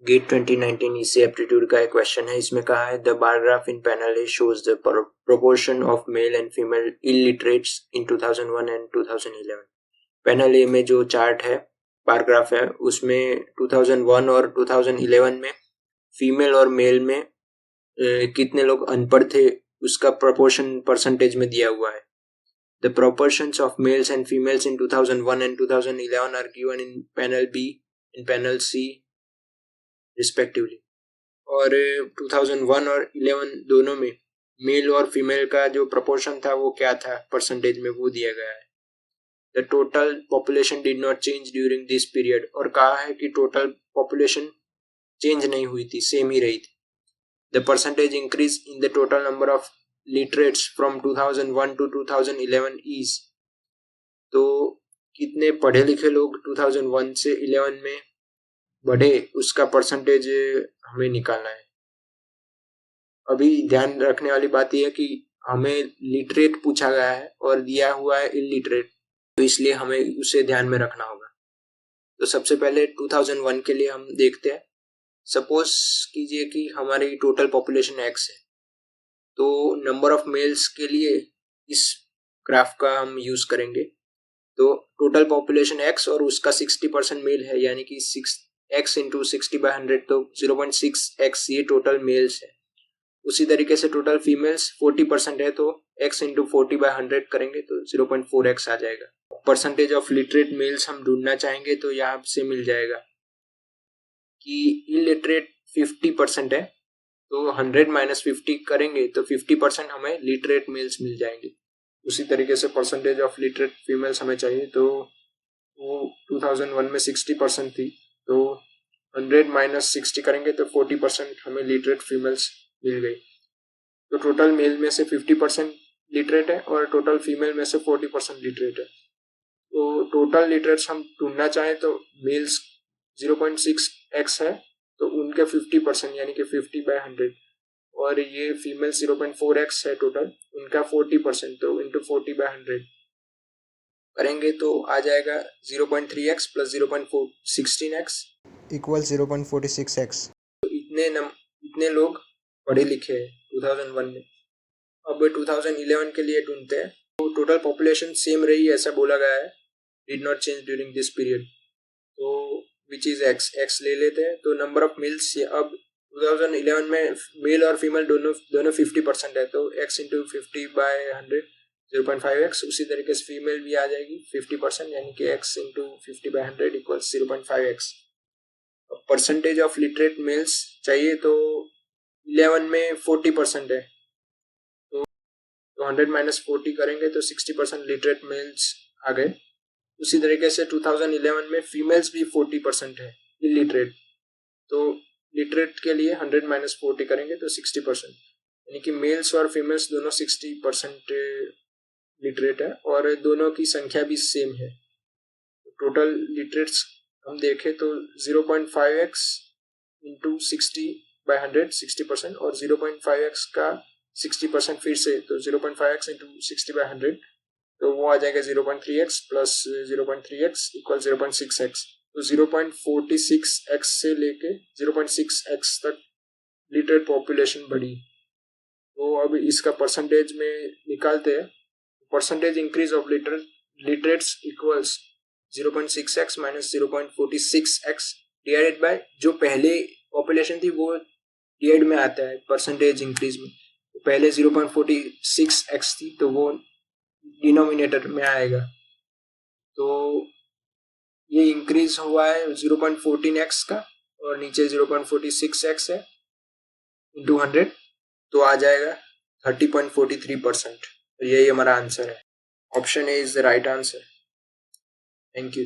Gate 2019 इसी aptitude का एक क्वेश्चन है। इसमें कहा है the bar graph in panel A shows the proportion of male and female illiterates in 2001 and 2011। Panel A में जो चार्ट है, बार ग्राफ है, उसमें 2001 और 2011 में फीमेल और मेल में कितने लोग अनपढ़ थे उसका प्रोपोर्शन परसेंटेज में दिया हुआ है। The proportions of males and females in 2001 and 2011 are given in panel B and panel C respectively। और 2001 और 11 दोनों में मेल और फीमेल का जो प्रपोर्शन था वो क्या था परसेंटेज में, वो दिया गया है। The total population did not change during this period, और कहा है कि टोटल पॉपुलेशन चेंज नहीं हुई थी, सेम ही रही थी। The percentage increase in the total number of literates from 2001 to 2011 is, तो कितने पढ़े लिखे लोग 2001 से 11 में बढ़े उसका परसेंटेज हमें निकालना है। अभी ध्यान रखने वाली बात यह है कि हमें लिटरेट पूछा गया है और दिया हुआ है इलिटरेट, तो इसलिए हमें उसे ध्यान में रखना होगा। तो सबसे पहले 2001 के लिए हम देखते हैं। सपोज कीजिए कि हमारी टोटल पॉपुलेशन x है, तो नंबर ऑफ मेल्स के लिए इस ग्राफ का हम यूज करेंगे। तो टोटल पॉपुलेशन x और उसका 60% मेल है, यानी कि 6x इंटू 60/100, तो 0.6x ये टोटल मेल्स है। उसी तरीके से टोटल फीमेल्स 40% है, तो x इंटू 40/100 करेंगे तो 0.4x आ जाएगा। परसेंटेज ऑफ लिटरेट मेल्स हम ढूंढना चाहेंगे तो यहाँ से मिल जाएगा कि इलिटरेट 50% है, तो 100 माइनस 50 करेंगे तो 50% हमें लिटरेट मेल्स मिल जाएंगे। उसी तरीके से परसेंटेज ऑफ लिटरेट फीमेल्स हमें चाहिए, तो वो 2001 में 60% थी, तो 100 माइनस 60 करेंगे तो 40% हमें लिटरेट फीमेल्स मिल गई। तो टोटल मेल में से 50% लिटरेट है और टोटल फीमेल में से 40% लिटरेट है। तो टोटल लिटरेट्स हम ढूंढना चाहें तो मेल्स 0.6x है, तो उनके 50% यानी कि 50/100, और ये फीमेल 0.4x है टोटल, उनका 40%, तो इंटू 40/100 करेंगे तो आ जाएगा 0.3x plus 0.16x equal 0.46x। तो इतने लोग पढ़े लिखे हैं 2001 में। अब 2011 के लिए ढूंढते हैं। तो टोटल पॉपुलेशन सेम रही ऐसा बोला गया है, did not change during this period, तो विच इज x ले लेते हैं। तो नंबर ऑफ मेल्स, अब 2011 में मेल और फीमेल दोनों 50% है, तो x इंटू 50/100 0.5x। उसी तरीके से फीमेल भी आ जाएगी 50%, यानी कि x इंटू 50/100 इक्वल 0.5x। अब परसेंटेज ऑफ लिटरेट मेल्स चाहिए, तो 11 में 40% है, तो 100 माइनस 40 करेंगे तो 60% लिटरेट मेल्स आ गए। उसी तरीके से 2011 में फीमेल्स भी 40% है इलिटरेट, तो लिटरेट के लिए 100 माइनस 40 करेंगे तो 60%, यानी कि मेल्स और फीमेल्स दोनों 60% लिटरेट है और दोनों की संख्या भी सेम है। टोटल लिटरेट्स हम देखें तो 0.5x इंटू 60/100 60%, और 0.5x का 60% फिर से, तो 0.5x इंटू 60/100, तो वो आ जाएगा 0.3x plus 0.3x equal 0.6x। तो 0.46x से लेके 0.6x तक लिटरेट पॉपुलेशन बढ़ी। तो अब इसका परसेंटेज में निकालते हैं। Percentage increase of literates equals 0.6x minus 0.46x divided by जो पहले पॉपुलेशन थी वो डिवाइड में आता है परसेंटेज इंक्रीज में। तो पहले 0.46x थी, तो वो डिनोमिनेटर में आएगा, तो ये इंक्रीज हुआ है 0.14x का, और नीचे 0.46x है इंटू 100, तो आ जाएगा 30.43%। तो यही हमारा आंसर है। Option A is the right answer. Thank you.